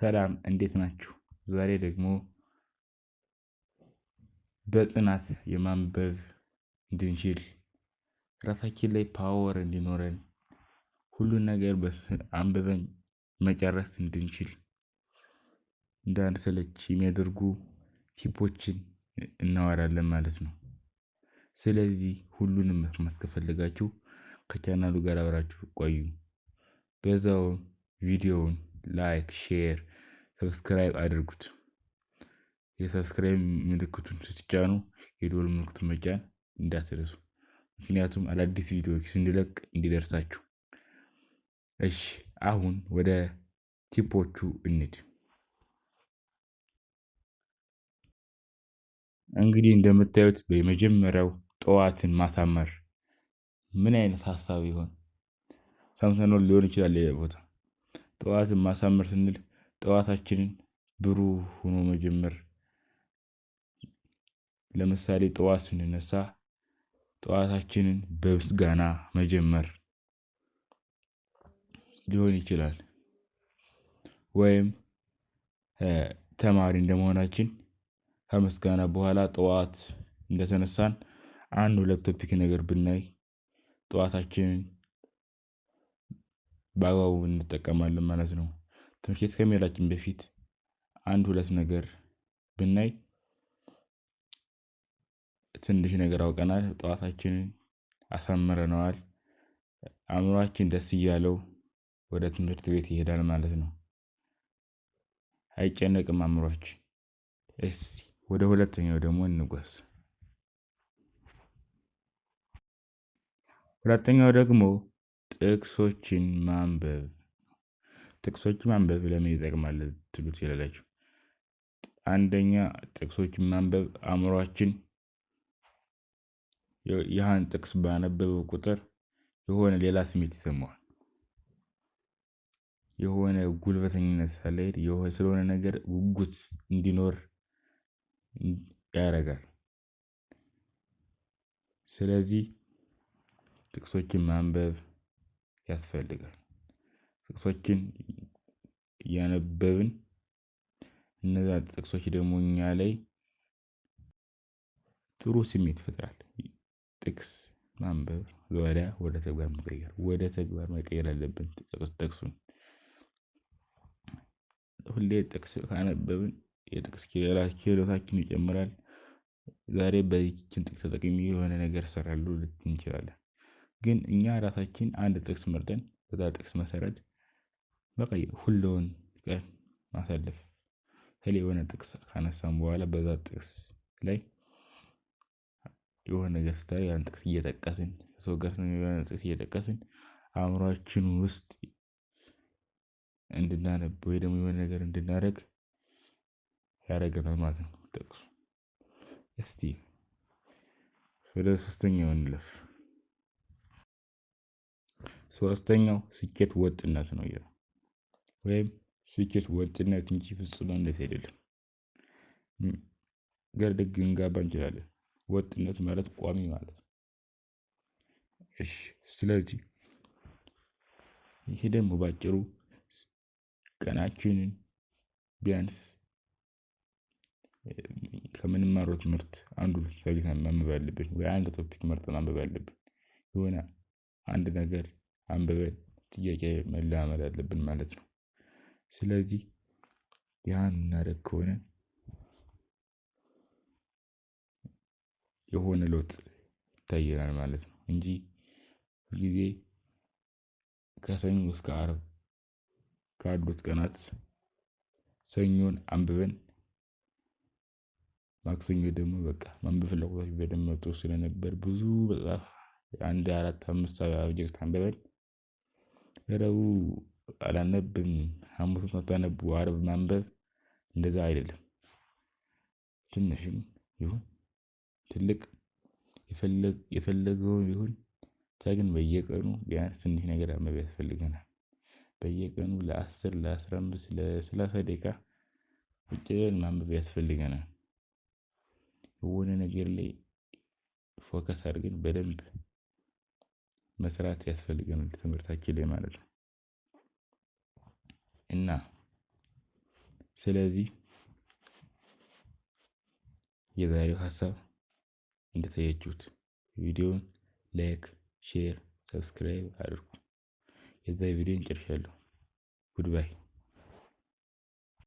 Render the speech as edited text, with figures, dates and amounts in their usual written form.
ሰላም እንዴት ናችሁ? ዛሬ ደግሞ በጽናት የማንበብ እንድንችል ራሳችን ላይ ፓወር እንዲኖረን ሁሉን ነገር አንብበን መጨረስ እንድንችል እንዳንሰለች የሚያደርጉ ቲፖችን እናወራለን ማለት ነው። ስለዚህ ሁሉንም መስማት ከፈለጋችሁ ከቻናሉ ጋር አብራችሁ ቆዩ። በዛው ቪዲዮውን ላይክ፣ ሼር፣ ሰብስክራይብ አድርጉት። የሰብስክራይብ ምልክቱን ስትጫኑ የደወል ምልክቱን መጫን እንዳትረሱ። ምክንያቱም አዳዲስ ቪዲዮዎች ስንለቅ እንዲደርሳችሁ። እሺ አሁን ወደ ቲፖቹ እንሂድ። እንግዲህ እንደምታዩት በመጀመሪያው ጠዋትን ማሳመር ምን አይነት ሀሳብ ይሆን? ሰምተነው ሊሆን ይችላል። ሌላ ቦታ ጠዋትን ማሳመር ስንል ጠዋታችንን ብሩህ ሆኖ መጀመር። ለምሳሌ ጠዋት ስንነሳ ጠዋታችንን በምስጋና መጀመር ሊሆን ይችላል። ወይም ተማሪ እንደመሆናችን ከምስጋና በኋላ ጠዋት እንደተነሳን አንድ ሁለት ቶፒክ ነገር ብናይ ጠዋታችንን በአግባቡ እንጠቀማለን ማለት ነው። ትምህርት ቤት ከመሄዳችን በፊት አንድ ሁለት ነገር ብናይ ትንሽ ነገር አውቀናል፣ ጠዋታችንን አሳምረነዋል፣ አእምሮአችን ደስ እያለው ወደ ትምህርት ቤት ይሄዳል ማለት ነው። አይጨነቅም አእምሮአችን። እስኪ ወደ ሁለተኛው ደግሞ እንጓዝ። ሁለተኛው ደግሞ ጥቅሶችን ማንበብ። ጥቅሶችን ማንበብ ለምን ይጠቅማል ልትሉ ትችላላችሁ። አንደኛ ጥቅሶችን ማንበብ አእምሮአችን ያን ጥቅስ ባነበበው ቁጥር የሆነ ሌላ ስሜት ይሰማዋል። የሆነ ጉልበተኝነት አለ አይደል? የሆነ ስለሆነ ነገር ጉጉት እንዲኖር ያደርጋል። ስለዚህ ጥቅሶችን ማንበብ ያስፈልጋል። ጥቅሶችን እያነበብን እነዛ ጥቅሶች ደግሞ እኛ ላይ ጥሩ ስሜት ይፈጥራል። ጥቅስ ማንበብ ወደ ተግባር መቀየር አለብን። ጥቅሱን ሁሌ ጥቅስ ካነበብን የጥቅስ ክህሎታችን ይጨምራል። ዛሬ በዚህችን ጥቅስ ተጠቅሜ የሆነ ነገር እሰራለሁ ልንል እንችላለን። ግን እኛ ራሳችን አንድ ጥቅስ መርጠን በዛ ጥቅስ መሰረት መቀየር ሁሉን ቀን ማሳለፍ። የሆነ ጥቅስ ካነሳን በኋላ በዛ ጥቅስ ላይ የሆነ ነገር ስታይ ያን ጥቅስ እየጠቀስን ከሰው ጋር የሆነ ጥቅስ እየጠቀስን አእምሮአችን ውስጥ እንድናነብ ወይ ደግሞ የሆነ ነገር እንድናደርግ ያደርገናል ማለት ነው ጥቅሱ። እስቲ ወደ ሶስተኛው እንለፍ። ሶስተኛው ስኬት ወጥነት ነው ይላል። ወይም ስኬት ወጥነት እንጂ ፍጹምነት አይደለም። ግራ ልንጋባ እንችላለን። ወጥነት ማለት ቋሚ ማለት ነው። እሺ ስለዚህ ይሄ ደግሞ በአጭሩ ቀናችንን ቢያንስ ከምንማረው ትምህርት አንዱን ለይተን ማንበብ አለብን ወይ አንድ ቶፒክ መርጠን ማንበብ አለብን። የሆነ አንድ ነገር አንብበን ጥያቄ መለማመድ አለብን ማለት ነው። ስለዚህ ያን የምናደርግ ከሆነ የሆነ ለውጥ ይታየናል ማለት ነው እንጂ ሁልጊዜ ከሰኞ እስከ አርብ ካሉት ቀናት ሰኞን አንብበን ማክሰኞ ደግሞ በቃ ማንበብ ፍላጎታችን በደንብ መጥቶ ስለነበር ብዙ መጽሐፍ አንድ አራት አምስት ሰብጀክት አንብበን ረቡዕ አላነብም ሀሙስን ሳታነቡ አርብ ማንበብ እንደዛ አይደለም። ትንሽም ይሁን ትልቅ የፈለገው ይሁን ብቻ ግን በየቀኑ ቢያንስ ትንሽ ነገር ማንበብ ያስፈልገናል። በየቀኑ ለ10 ለ15 ለ30 ደቂቃ ቁጭ ብለን ማንበብ ያስፈልገናል። የሆነ ነገር ላይ ፎከስ አድርገን በደንብ መስራት ያስፈልገናል ትምህርታችን ላይ ማለት ነው። እና ስለዚህ የዛሬው ሀሳብ እንደታያችሁት ቪዲዮውን ላይክ፣ ሼር፣ ሰብስክራይብ አድርጉ። የዛ ቪዲዮን ጨርሻለሁ። ጉድባይ